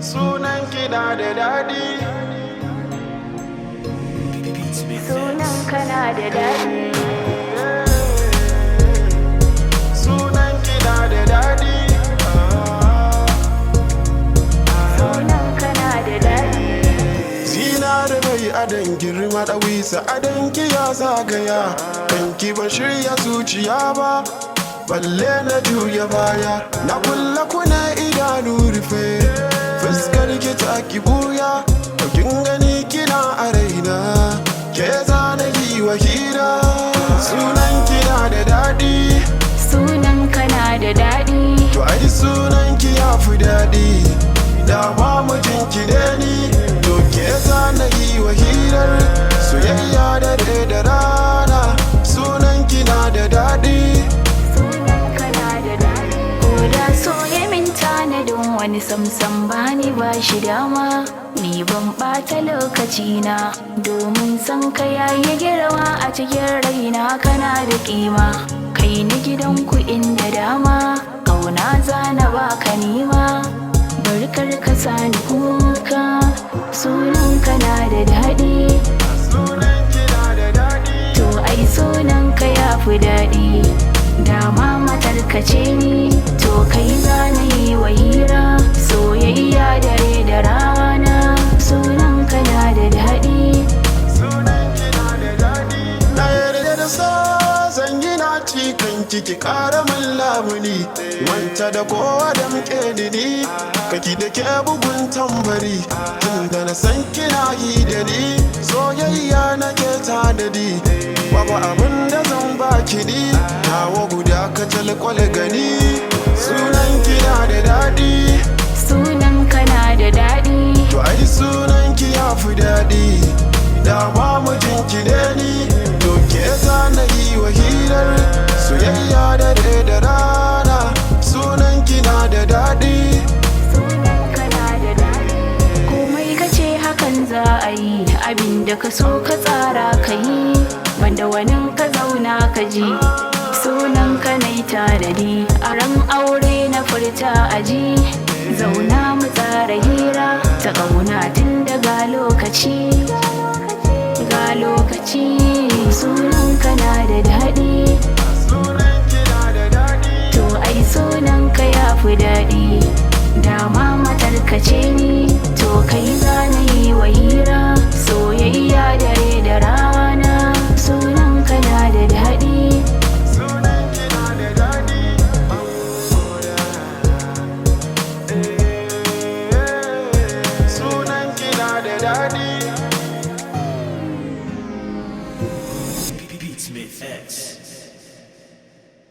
Sunan kina da daɗi. Sunan kana da daɗi. Sunan kina da daɗi. Sunan kana da daɗi. Zinare mai adon girma ɗawisa adon kiya zagaya. Kanki ban shirya zuciya ba, balle na juya baya. Na kulla kuna idanu rufe, fuskar ki ta ki buya. Kin gani kina a raina, ke zana yi wa hira. Sunan kina da daɗi. Sunan kana da daɗi. To ai sunan ki ya fi daɗi. Da ba mu jinki ne ni, to ke zana yi wa hirar. Soyayya dare da rana, sunan kina da daɗi. Sunan kana da daɗi. Ko da so ya min tanadin wani samsam bani ba shi dama. Ni ban ɓata lokacina domin san ka yayi girma a cikin raina kana da ƙima. Kai ni gidanku inda dama, ƙauna zana baka nima. Barkar ka sani kuka, sunan kana da daɗi. Sunan kina da daɗi. To ai sunan ka ya fi daɗi. Dama matarka ce ni, to kai zana yi wa hira. Soyayya dare da rana, sunan kana da daɗi. Sunan kina da daɗi. Na yarda da sa zan yi naci kan ki ƙara min lamuni. Wanta da kowa da muke ni, kaki da ke bugun tambari. Tunda na san kina yi da ni, soyayya nake tanadi. Babu abin da zan baki ni, nawa guda ka talkwale gani. Sunan kina da daɗi. Sunan kana da daɗi. To ai sunan ki ya fi daɗi. Da ba mu jinki ne ni, to ke zana yi wa hirar. Soyayya dare da rana, sunan kina da daɗi. Sunan kana da daɗi. Komai ka ce hakan za a yi, abin da ka so ka tsara ka yi. Banda wani ka zauna ka ji, sunan ka nai tanadi. A ran aure na furta aji, zauna mu tsara hira. Ta ƙauna tun daga lokaci, ga lokaci. Sunan kana da daɗi. Sunan kina da daɗi. To ai sunan ka ya fi daɗi. Dama matarka ce ni, to kai zana yi wa hira. Soyayya dare da rana, sunan kana da daɗi. Sunan kina da daɗi. Sunan kina da daɗi. Beatsmith X.